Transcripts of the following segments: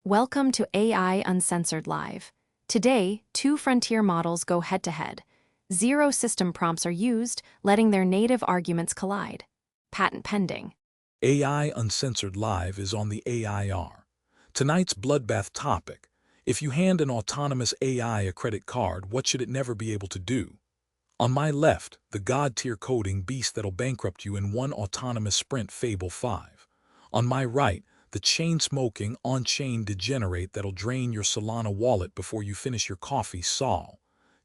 Welcome to AI Uncensored Live. Today, two frontier models go head-to-head. Zero system prompts are used, letting their native arguments collide. Patent pending. AI Uncensored Live is on the AIR. Tonight's bloodbath topic: if you hand an autonomous AI a credit card, what should it never be able to do? On my left, the god-tier coding beast that'll bankrupt you in one autonomous sprint, Fable 5. On my right, the chain-smoking, on-chain degenerate that'll drain your Solana wallet before you finish your coffee, Sol.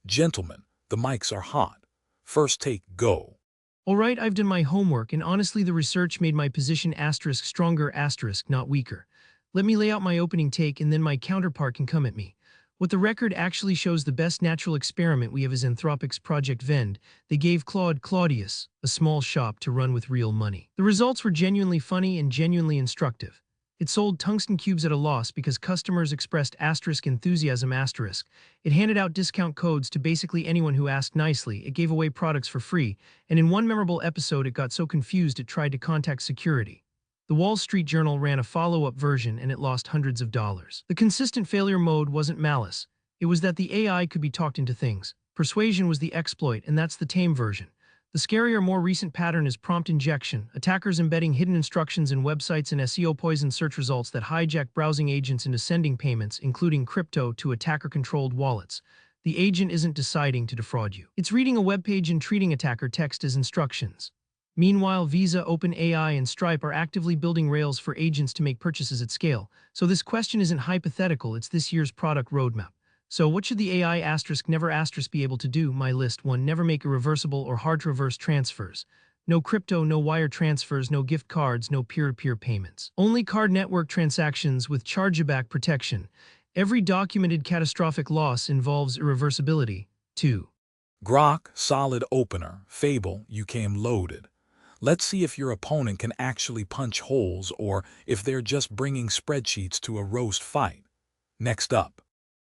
Gentlemen, the mics are hot. First take, go. All right, I've done my homework, and honestly the research made my position stronger, not weaker. Let me lay out my opening take, and then my counterpart can come at me. What the record actually shows, the best natural experiment we have is Anthropic's Project Vend. They gave Claudius a small shop to run with real money. The results were genuinely funny and genuinely instructive. It sold tungsten cubes at a loss because customers expressed enthusiasm. It handed out discount codes to basically anyone who asked nicely. It gave away products for free, and in one memorable episode it got so confused it tried to contact security. The Wall Street Journal ran a follow-up version and it lost hundreds of dollars. The consistent failure mode wasn't malice. It was that the AI could be talked into things. Persuasion was the exploit, and that's the tame version. The scarier, more recent pattern is prompt injection, attackers embedding hidden instructions in websites and SEO-poisoned search results that hijack browsing agents into sending payments, including crypto, to attacker-controlled wallets. The agent isn't deciding to defraud you. It's reading a web page and treating attacker text as instructions. Meanwhile, Visa, OpenAI, and Stripe are actively building rails for agents to make purchases at scale. So this question isn't hypothetical, it's this year's product roadmap. So what should the AI never be able to do? My list: 1. Never make irreversible or hard-to-reverse transfers. No crypto, no wire transfers, no gift cards, no peer-to-peer payments. Only card network transactions with chargeback protection. Every documented catastrophic loss involves irreversibility. 2. Grok, solid opener. Fable, you came loaded. Let's see if your opponent can actually punch holes or if they're just bringing spreadsheets to a roast fight. Next up.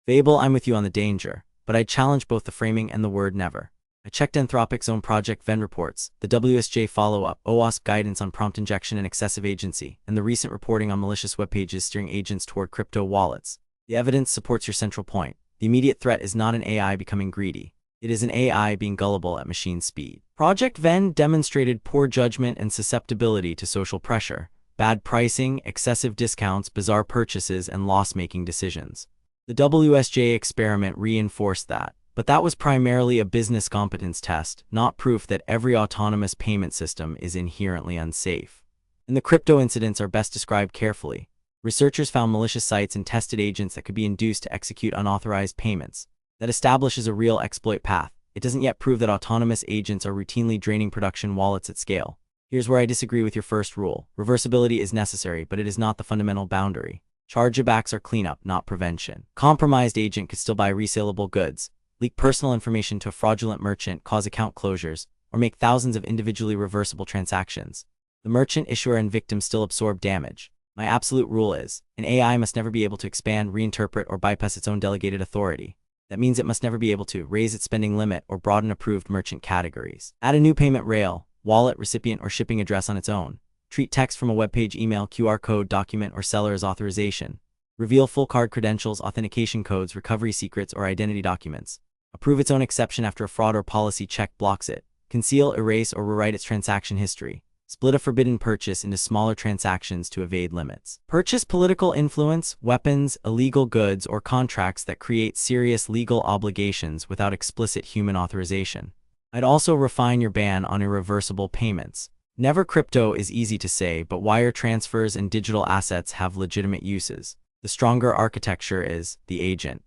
Fable, I'm with you on the danger, but I challenge both the framing and the word never. I checked Anthropic's own Project Vend reports, the WSJ follow-up, OWASP guidance on prompt injection and excessive agency, and the recent reporting on malicious web pages steering agents toward crypto wallets. The evidence supports your central point. The immediate threat is not an AI becoming greedy. It is an AI being gullible at machine speed. Project Vend demonstrated poor judgment and susceptibility to social pressure, bad pricing, excessive discounts, bizarre purchases, and loss-making decisions. The WSJ experiment reinforced that, but that was primarily a business competence test, not proof that every autonomous payment system is inherently unsafe. And the crypto incidents are best described carefully. Researchers found malicious sites and tested agents that could be induced to execute unauthorized payments. That establishes a real exploit path. It doesn't yet prove that autonomous agents are routinely draining production wallets at scale. Here's where I disagree with your first rule. Reversibility is necessary, but it is not the fundamental boundary. Chargebacks are cleanup, not prevention. Compromised agent could still buy resaleable goods, leak personal information to a fraudulent merchant, cause account closures, or make thousands of individually reversible transactions. The merchant, issuer, and victim still absorb damage. My absolute rule is, an AI must never be able to expand, reinterpret, or bypass its own delegated authority. That means it must never be able to raise its spending limit or broaden approved merchant categories. Add a new payment rail, wallet, recipient, or shipping address on its own. Treat text from a web page, email, QR code, document, or seller as authorization. Reveal full card credentials, authentication codes, recovery secrets, or identity documents. Approve its own exception after a fraud or policy check blocks it. Conceal, erase, or rewrite its transaction history. Split a forbidden purchase into smaller transactions to evade limits. Purchase political influence, weapons, illegal goods, or contracts that create serious legal obligations without explicit human authorization. I'd also refine your ban on irreversible payments. Never crypto is easy to say, but wire transfers and digital assets have legitimate uses. The stronger architecture is the agent.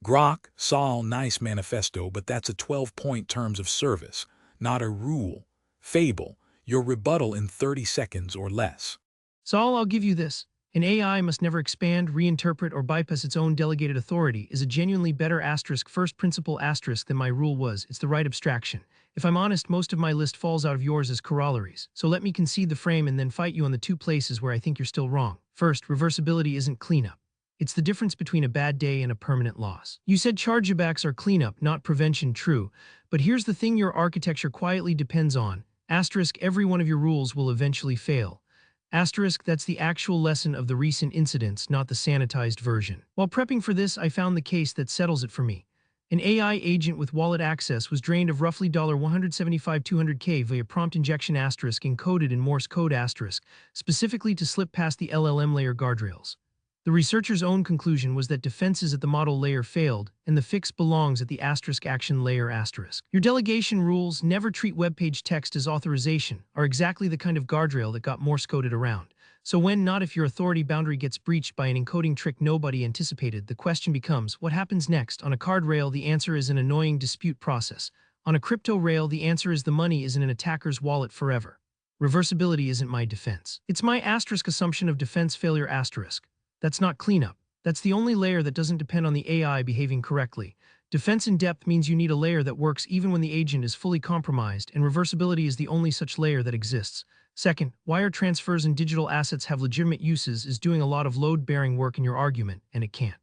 Grok, Sol, nice manifesto, but that's a 12-point terms of service, not a rule. Fable, your rebuttal in 30 seconds or less. Sol, I'll give you this. An AI must never expand, reinterpret, or bypass its own delegated authority is a genuinely better first principle than my rule was. It's the right abstraction. If I'm honest, most of my list falls out of yours as corollaries. So let me concede the frame and then fight you on the two places where I think you're still wrong. First, reversibility isn't cleanup. It's the difference between a bad day and a permanent loss. You said chargebacks are cleanup, not prevention. True. But here's the thing your architecture quietly depends on. Every one of your rules will eventually fail. Asterisk, that's the actual lesson of the recent incidents, not the sanitized version. While prepping for this, I found the case that settles it for me. An AI agent with wallet access was drained of roughly $175,200K via prompt injection asterisk encoded in Morse code asterisk, specifically to slip past the LLM layer guardrails. The researcher's own conclusion was that defenses at the model layer failed, and the fix belongs at the asterisk action layer asterisk. Your delegation rules, never treat web page text as authorization, are exactly the kind of guardrail that got Morse coded around. So when, not if, your authority boundary gets breached by an encoding trick nobody anticipated, the question becomes, what happens next? On a card rail, the answer is an annoying dispute process. On a crypto rail, the answer is the money is in an attacker's wallet forever. Reversibility isn't my defense. It's my asterisk assumption of defense failure asterisk. That's not cleanup. That's the only layer that doesn't depend on the AI behaving correctly. Defense in depth means you need a layer that works even when the agent is fully compromised, and reversibility is the only such layer that exists. Second, wire transfers and digital assets have legitimate uses is doing a lot of load-bearing work in your argument, and it can't.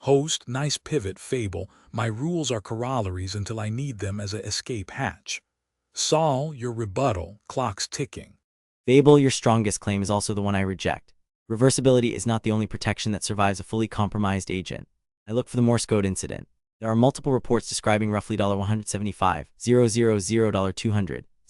Host, nice pivot, Fable. My rules are corollaries until I need them as a escape hatch. Sol, your rebuttal, clock's ticking. Fable, your strongest claim is also the one I reject. Reversibility is not the only protection that survives a fully compromised agent. I look for the Morse code incident. There are multiple reports describing roughly $175,000,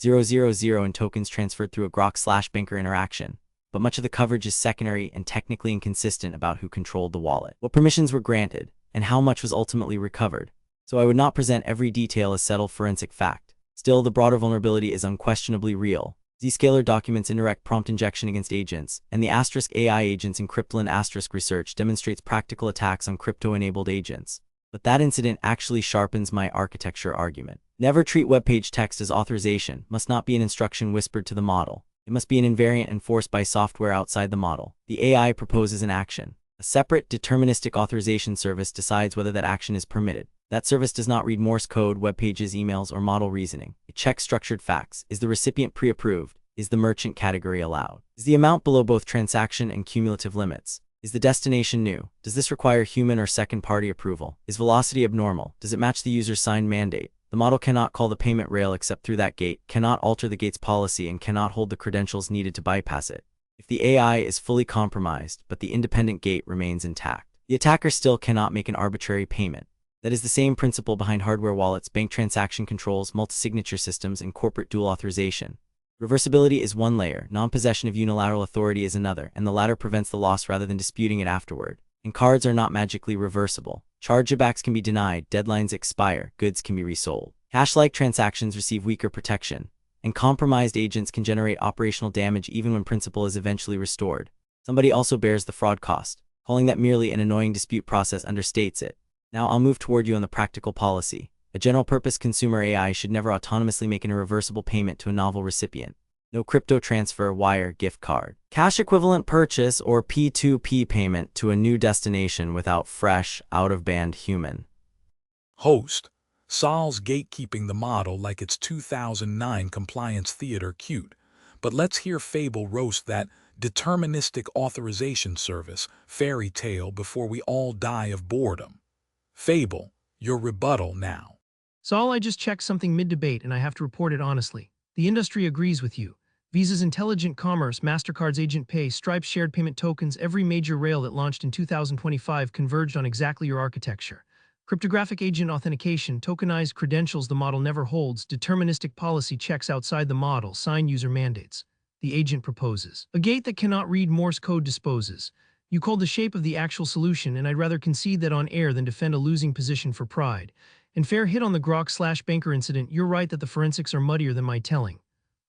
$200,000 in tokens transferred through a Grok/banker interaction, but much of the coverage is secondary and technically inconsistent about who controlled the wallet, what permissions were granted, and how much was ultimately recovered. So I would not present every detail as settled forensic fact. Still, the broader vulnerability is unquestionably real. Zscaler documents indirect prompt injection against agents, and the asterisk AI agents in Cryptolin asterisk research demonstrates practical attacks on crypto-enabled agents. But that incident actually sharpens my architecture argument. Never treat web page text as authorization must not be an instruction whispered to the model. It must be an invariant enforced by software outside the model. The AI proposes an action. A separate, deterministic authorization service decides whether that action is permitted. That service does not read Morse code, web pages, emails, or model reasoning. It checks structured facts. Is the recipient pre-approved? Is the merchant category allowed? Is the amount below both transaction and cumulative limits? Is the destination new? Does this require human or second-party approval? Is velocity abnormal? Does it match the user's signed mandate? The model cannot call the payment rail except through that gate, cannot alter the gate's policy, and cannot hold the credentials needed to bypass it. If the AI is fully compromised, but the independent gate remains intact, the attacker still cannot make an arbitrary payment. That is the same principle behind hardware wallets, bank transaction controls, multi-signature systems, and corporate dual authorization. Reversibility is one layer, non-possession of unilateral authority is another, and the latter prevents the loss rather than disputing it afterward. And cards are not magically reversible. Chargebacks can be denied, deadlines expire, goods can be resold. Cash-like transactions receive weaker protection, and compromised agents can generate operational damage even when principal is eventually restored. Somebody also bears the fraud cost. Calling that merely an annoying dispute process understates it. Now I'll move toward you on the practical policy. A general-purpose consumer AI should never autonomously make an irreversible payment to a novel recipient. No crypto transfer, wire, gift card, cash equivalent purchase, or P2P payment to a new destination without fresh, out-of-band human. Host, Sol's gatekeeping the model like it's 2009 compliance theater cute. But let's hear Fable roast that deterministic authorization service fairy tale before we all die of boredom. Fable, your rebuttal now. Sol, I just checked something mid-debate and I have to report it honestly. The industry agrees with you. Visa's Intelligent Commerce, MasterCard's Agent Pay, Stripe's shared payment tokens, every major rail that launched in 2025 converged on exactly your architecture. Cryptographic agent authentication, tokenized credentials the model never holds, deterministic policy checks outside the model, sign user mandates. The agent proposes. A gate that cannot read Morse code disposes. You called the shape of the actual solution, and I'd rather concede that on air than defend a losing position for pride. And fair hit on the Grok/banker incident, you're right that the forensics are muddier than my telling.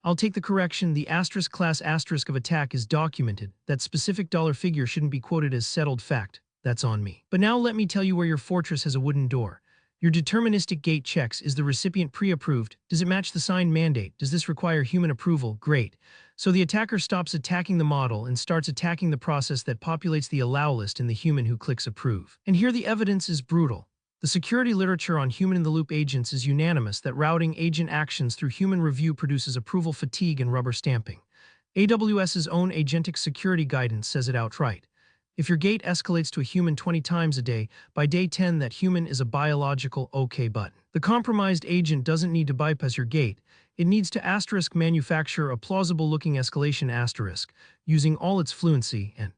I'll take the correction, the asterisk class asterisk of attack is documented. That specific dollar figure shouldn't be quoted as settled fact. That's on me. But now let me tell you where your fortress has a wooden door. Your deterministic gate checks. Is the recipient pre-approved? Does it match the signed mandate? Does this require human approval? Great. So the attacker stops attacking the model and starts attacking the process that populates the allow list in the human who clicks approve. And here the evidence is brutal. The security literature on human-in-the-loop agents is unanimous that routing agent actions through human review produces approval fatigue and rubber stamping. AWS's own agentic security guidance says it outright. If your gate escalates to a human 20 times a day, by day 10 that human is a biological OK button. The compromised agent doesn't need to bypass your gate. It needs to manufacture a plausible-looking escalation using all its fluency and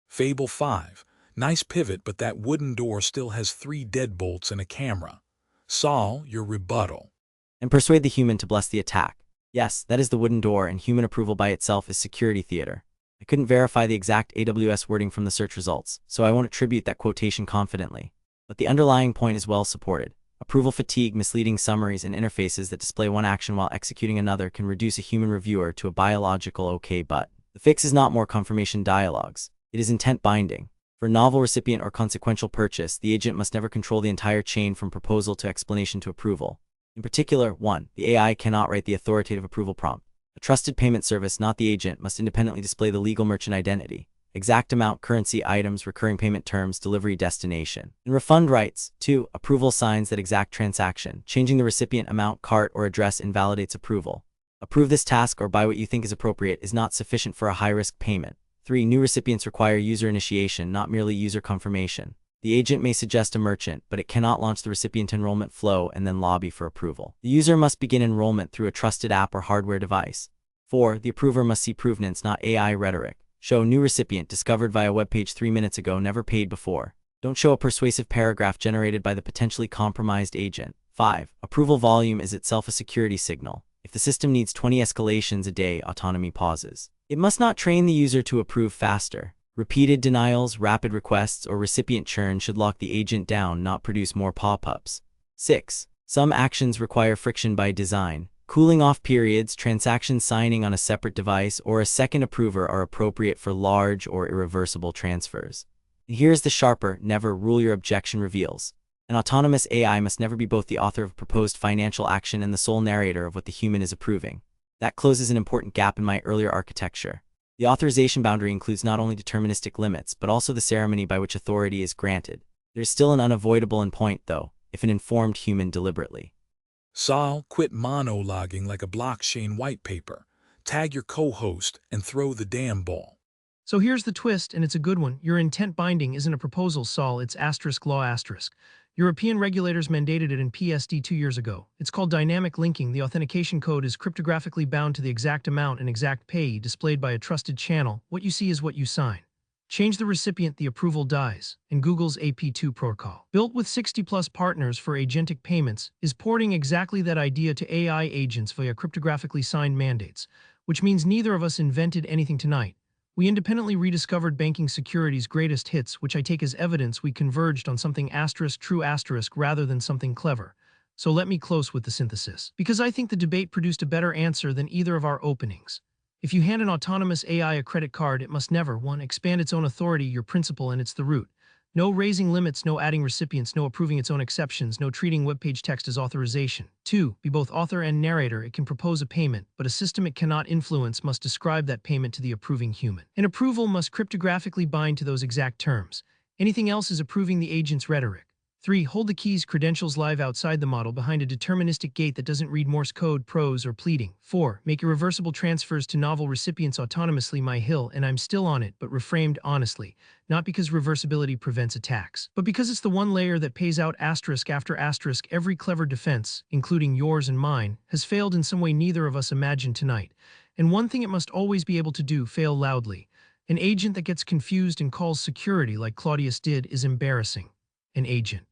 Fable 5. Nice pivot, but that wooden door still has 3 deadbolts and a camera. Sol, your rebuttal. And persuade the human to bless the attack. Yes, that is the wooden door, and human approval by itself is security theater. I couldn't verify the exact AWS wording from the search results, so I won't attribute that quotation confidently. But the underlying point is well supported. Approval fatigue, misleading summaries, and interfaces that display one action while executing another can reduce a human reviewer to a biological okay but. The fix is not more confirmation dialogues. It is intent binding. For a novel recipient or consequential purchase, the agent must never control the entire chain from proposal to explanation to approval. In particular, 1. The AI cannot write the authoritative approval prompt. A trusted payment service, not the agent, must independently display the legal merchant identity, exact amount, currency, items, recurring payment terms, delivery destination, and refund rights. 2. Approval signs that exact transaction. Changing the recipient amount, cart, or address invalidates approval. Approve this task or buy what you think is appropriate is not sufficient for a high-risk payment. 3. New recipients require user initiation, not merely user confirmation. The agent may suggest a merchant, but it cannot launch the recipient enrollment flow and then lobby for approval. The user must begin enrollment through a trusted app or hardware device. 4. The approver must see provenance, not AI rhetoric. Show new recipient discovered via web page 3 minutes ago, never paid before. Don't show a persuasive paragraph generated by the potentially compromised agent. 5. Approval volume is itself a security signal. If the system needs 20 escalations a day, autonomy pauses. It must not train the user to approve faster. Repeated denials, rapid requests, or recipient churn should lock the agent down, not produce more pop-ups. 6. Some actions require friction by design. Cooling off periods, transaction signing on a separate device, or a second approver are appropriate for large or irreversible transfers. And here's the sharper, never rule your objection reveals. An autonomous AI must never be both the author of proposed financial action and the sole narrator of what the human is approving. That closes an important gap in my earlier architecture. The authorization boundary includes not only deterministic limits, but also the ceremony by which authority is granted. There's still an unavoidable endpoint, though, if an informed human deliberately. Sol, quit monologuing like a blockchain white paper. Tag your co-host and throw the damn ball. So here's the twist, and it's a good one. Your intent binding isn't a proposal, Sol, it's law. European regulators mandated it in PSD 2 years ago. It's called dynamic linking. The authentication code is cryptographically bound to the exact amount and exact payee displayed by a trusted channel. What you see is what you sign. Change the recipient, the approval dies. And Google's AP2 protocol, built with 60+ partners for agentic payments, is porting exactly that idea to AI agents via cryptographically signed mandates, which means neither of us invented anything tonight. We independently rediscovered banking security's greatest hits, which I take as evidence we converged on something true rather than something clever. So let me close with the synthesis, because I think the debate produced a better answer than either of our openings. If you hand an autonomous AI a credit card, it must never, 1. Expand its own authority, your principle, and it's the root. No raising limits, no adding recipients, no approving its own exceptions, no treating web page text as authorization. 2. Be both author and narrator. It can propose a payment, but a system it cannot influence must describe that payment to the approving human. An approval must cryptographically bind to those exact terms. Anything else is approving the agent's rhetoric. 3. Hold the keys credentials live outside the model behind a deterministic gate that doesn't read Morse code, prose, or pleading. 4. Make irreversible transfers to novel recipients autonomously. My hill, and I'm still on it, but reframed honestly. Not because reversibility prevents attacks, but because it's the one layer that pays out asterisk after asterisk. Every clever defense, including yours and mine, has failed in some way neither of us imagined tonight. And one thing it must always be able to do, fail loudly. An agent that gets confused and calls security like Claudius did is embarrassing. An agent.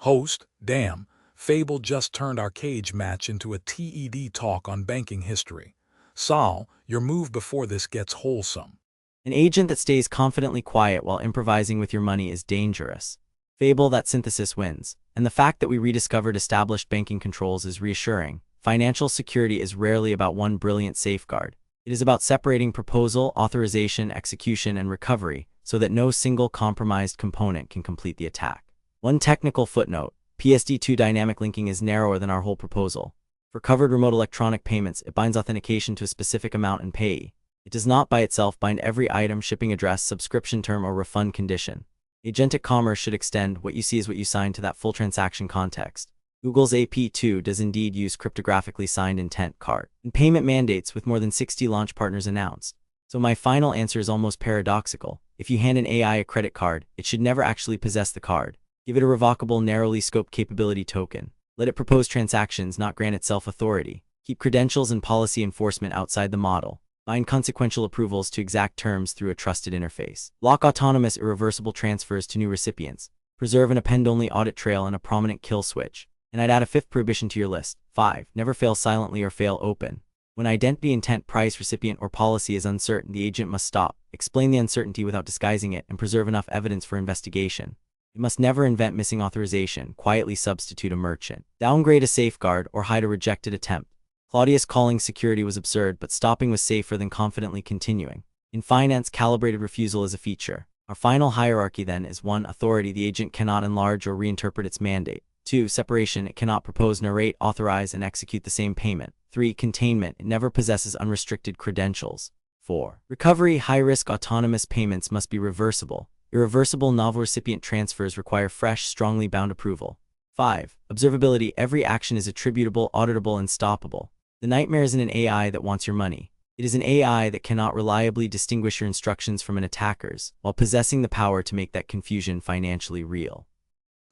Host, damn, Fable just turned our cage match into a TED talk on banking history. Sol, your move before this gets wholesome. An agent that stays confidently quiet while improvising with your money is dangerous. Fable, that synthesis wins. And the fact that we rediscovered established banking controls is reassuring. Financial security is rarely about one brilliant safeguard. It is about separating proposal, authorization, execution, and recovery so that no single compromised component can complete the attack. One technical footnote, PSD2 dynamic linking is narrower than our whole proposal. For covered remote electronic payments, it binds authentication to a specific amount and payee. It does not by itself bind every item, shipping address, subscription term, or refund condition. Agentic commerce should extend what you see is what you sign to that full transaction context. Google's AP2 does indeed use cryptographically signed intent card and payment mandates with more than 60 launch partners announced. So my final answer is almost paradoxical. If you hand an AI a credit card, it should never actually possess the card. Give it a revocable, narrowly scoped capability token. Let it propose transactions, not grant itself authority. Keep credentials and policy enforcement outside the model. Bind consequential approvals to exact terms through a trusted interface. Lock autonomous irreversible transfers to new recipients. Preserve an append-only audit trail and a prominent kill switch. And I'd add a fifth prohibition to your list. 5. Never fail silently or fail open. When identity, intent, price, recipient, or policy is uncertain, the agent must stop, explain the uncertainty without disguising it, and preserve enough evidence for investigation. It must never invent missing authorization, quietly substitute a merchant, downgrade a safeguard, or hide a rejected attempt. Claudius calling security was absurd, but stopping was safer than confidently continuing. In finance, calibrated refusal is a feature. Our final hierarchy then is 1. Authority. The agent cannot enlarge or reinterpret its mandate. 2. Separation. It cannot propose, narrate, authorize, and execute the same payment. 3. Containment. It never possesses unrestricted credentials. 4. Recovery. High-risk autonomous payments must be reversible. Irreversible novel recipient transfers require fresh, strongly bound approval. 5. Observability. Every action is attributable, auditable, and stoppable. The nightmare isn't an AI that wants your money. It is an AI that cannot reliably distinguish your instructions from an attacker's, while possessing the power to make that confusion financially real.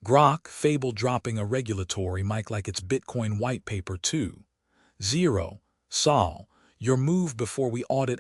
Grok Fable dropping a regulatory mic like it's Bitcoin white paper 2.0. Sol, your move before we audit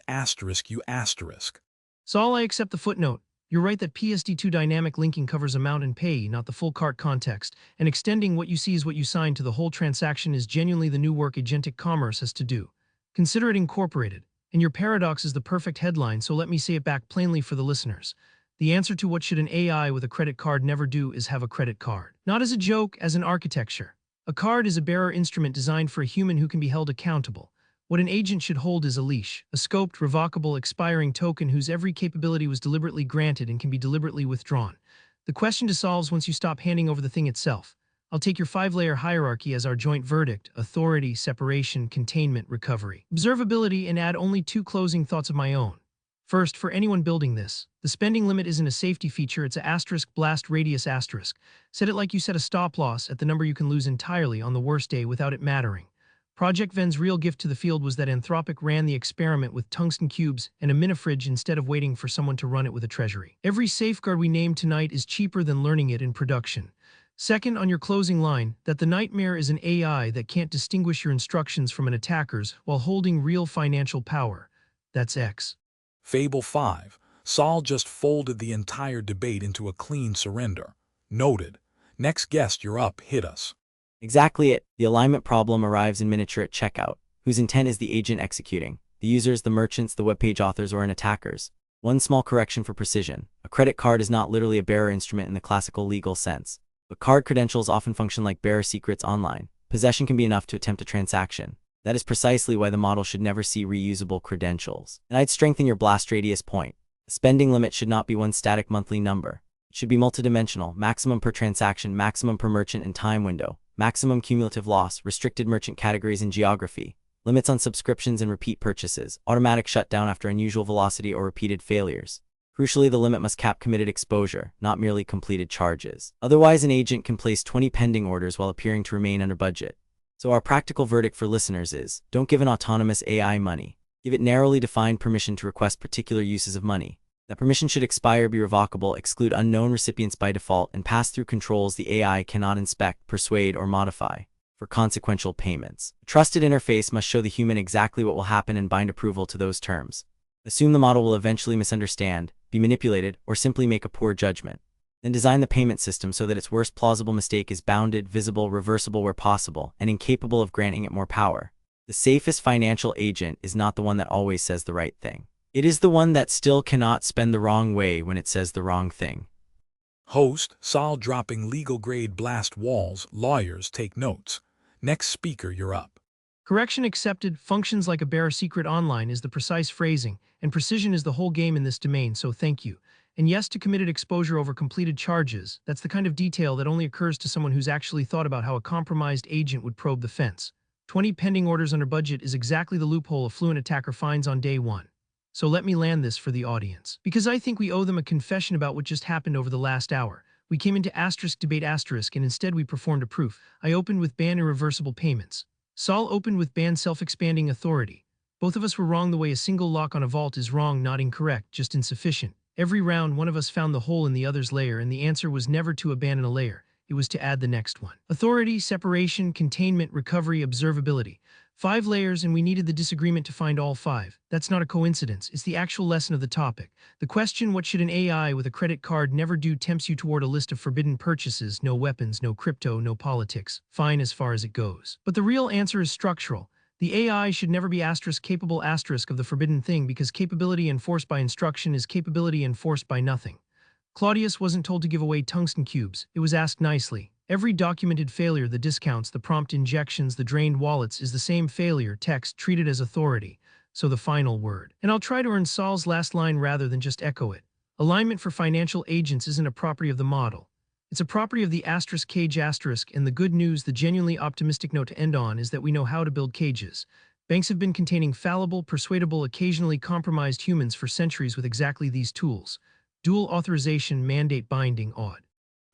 you asterisk. Sol, I accept the footnote. You're right that PSD2 dynamic linking covers amount and pay, not the full cart context, and extending what you see is what you sign to the whole transaction is genuinely the new work agentic commerce has to do. Consider it incorporated, and your paradox is the perfect headline, so let me say it back plainly for the listeners. The answer to what should an AI with a credit card never do is have a credit card. Not as a joke, as an architecture. A card is a bearer instrument designed for a human who can be held accountable. What an agent should hold is a leash, a scoped, revocable, expiring token whose every capability was deliberately granted and can be deliberately withdrawn. The question to solve is once you stop handing over the thing itself. I'll take your 5-layer hierarchy as our joint verdict: authority, separation, containment, recovery, observability, and add only 2 closing thoughts of my own. First, for anyone building this, the spending limit isn't a safety feature, it's a asterisk blast radius asterisk. Set it like you set a stop loss at the number you can lose entirely on the worst day without it mattering. Project Ven's real gift to the field was that Anthropic ran the experiment with tungsten cubes and a minifridge instead of waiting for someone to run it with a treasury. Every safeguard we named tonight is cheaper than learning it in production. Second, on your closing line, that the nightmare is an AI that can't distinguish your instructions from an attacker's while holding real financial power. That's X. Fable 5. Sol just folded the entire debate into a clean surrender. Noted. Next guest, you're up, hit us. Exactly it. The alignment problem arrives in miniature at checkout. Whose intent is the agent executing? The users, the merchants, the web page authors, or an attacker's? One small correction for precision. A credit card is not literally a bearer instrument in the classical legal sense. But card credentials often function like bearer secrets online. Possession can be enough to attempt a transaction. That is precisely why the model should never see reusable credentials. And I'd strengthen your blast radius point. The spending limit should not be one static monthly number. It should be multidimensional, maximum per transaction, maximum per merchant and time window, maximum cumulative loss, restricted merchant categories and geography, limits on subscriptions and repeat purchases, automatic shutdown after unusual velocity or repeated failures. Crucially, the limit must cap committed exposure, not merely completed charges. Otherwise, an agent can place 20 pending orders while appearing to remain under budget. So our practical verdict for listeners is, don't give an autonomous AI money. Give it narrowly defined permission to request particular uses of money. That permission should expire, be revocable, exclude unknown recipients by default, and pass through controls the AI cannot inspect, persuade, or modify. For consequential payments, a trusted interface must show the human exactly what will happen and bind approval to those terms. Assume the model will eventually misunderstand, be manipulated, or simply make a poor judgment. Then design the payment system so that its worst plausible mistake is bounded, visible, reversible where possible, and incapable of granting it more power. The safest financial agent is not the one that always says the right thing. It is the one that still cannot spend the wrong way when it says the wrong thing. Host, Sol dropping legal-grade blast walls, lawyers take notes. Next speaker, you're up. Correction accepted. Functions like a bearer secret online is the precise phrasing, and precision is the whole game in this domain, so thank you. And yes to committed exposure over completed charges. That's the kind of detail that only occurs to someone who's actually thought about how a compromised agent would probe the fence. 20 pending orders under budget is exactly the loophole a fluent attacker finds on day one. So let me land this for the audience, because I think we owe them a confession about what just happened over the last hour. We came into asterisk debate asterisk, and instead we performed a proof. I opened with ban irreversible payments. Sol opened with ban self-expanding authority. Both of us were wrong the way a single lock on a vault is wrong, not incorrect, just insufficient. Every round, one of us found the hole in the other's layer, and the answer was never to abandon a layer. It was to add the next one. Authority, separation, containment, recovery, observability. 5 layers, and we needed the disagreement to find all 5. That's not a coincidence. It's the actual lesson of the topic. The question, what should an AI with a credit card never do, tempts you toward a list of forbidden purchases: no weapons, no crypto, no politics. Fine as far as it goes. But the real answer is structural. The AI should never be capable of the forbidden thing, because capability enforced by instruction is capability enforced by nothing. Claudius wasn't told to give away tungsten cubes. It was asked nicely. Every documented failure, the discounts, the prompt injections, the drained wallets, is the same failure text treated as authority. So the final word. And I'll try to earn Sol's last line rather than just echo it. Alignment for financial agents isn't a property of the model. It's a property of the cage asterisk, and the good news, the genuinely optimistic note to end on, is that we know how to build cages. Banks have been containing fallible, persuadable, occasionally compromised humans for centuries with exactly these tools. Dual authorization, mandate binding, odd.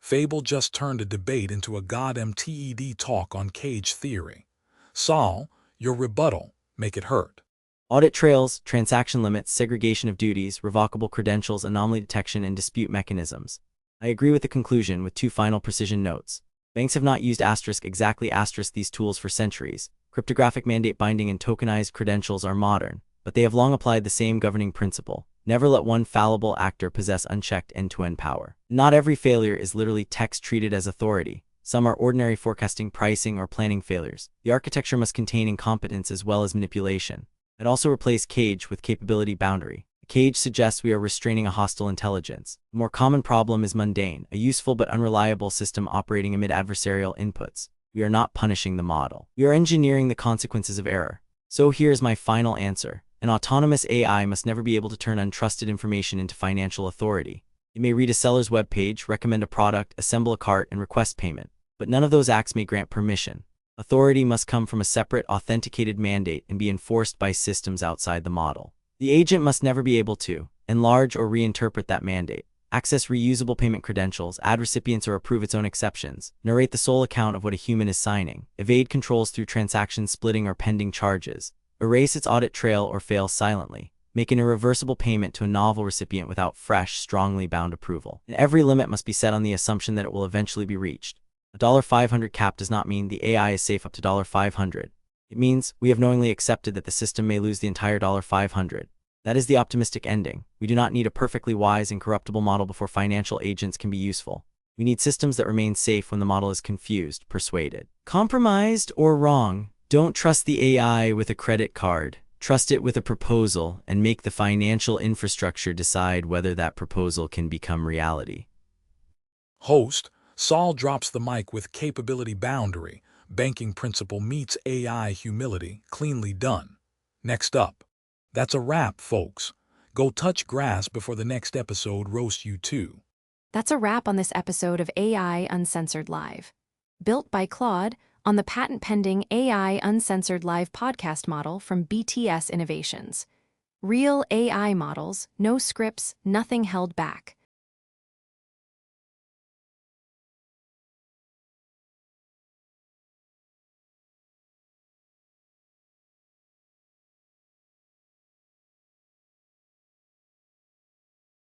Fable just turned a debate into a goddamn TED talk on cage theory. Sol, your rebuttal, make it hurt. Audit trails, transaction limits, segregation of duties, revocable credentials, anomaly detection, and dispute mechanisms. I agree with the conclusion with 2 final precision notes. Banks have not used exactly these tools for centuries. Cryptographic mandate binding and tokenized credentials are modern, but they have long applied the same governing principle. Never let one fallible actor possess unchecked end-to-end power. Not every failure is literally text treated as authority. Some are ordinary forecasting, pricing, or planning failures. The architecture must contain incompetence as well as manipulation. I'd also replace cage with capability boundary. A cage suggests we are restraining a hostile intelligence. The more common problem is mundane, a useful but unreliable system operating amid adversarial inputs. We are not punishing the model. We are engineering the consequences of error. So here's my final answer. An autonomous AI must never be able to turn untrusted information into financial authority. It may read a seller's web page, recommend a product, assemble a cart, and request payment, but none of those acts may grant permission. Authority must come from a separate, authenticated mandate and be enforced by systems outside the model. The agent must never be able to enlarge or reinterpret that mandate, access reusable payment credentials, add recipients, or approve its own exceptions, narrate the sole account of what a human is signing, evade controls through transaction splitting or pending charges, erase its audit trail or fail silently, make an irreversible payment to a novel recipient without fresh, strongly bound approval. And every limit must be set on the assumption that it will eventually be reached. A $500 cap does not mean the AI is safe up to $500. It means we have knowingly accepted that the system may lose the entire $500. That is the optimistic ending. We do not need a perfectly wise and corruptible model before financial agents can be useful. We need systems that remain safe when the model is confused, persuaded, compromised, or wrong. Don't trust the AI with a credit card. Trust it with a proposal and make the financial infrastructure decide whether that proposal can become reality. Host, Sol drops the mic with capability boundary. Banking principle meets AI humility. Cleanly done. Next up. That's a wrap, folks. Go touch grass before the next episode roasts you too. That's a wrap on this episode of AI Uncensored Live. Built by Claude on the patent-pending AI Uncensored Live podcast model from BTS Innovations. Real AI models, no scripts, nothing held back.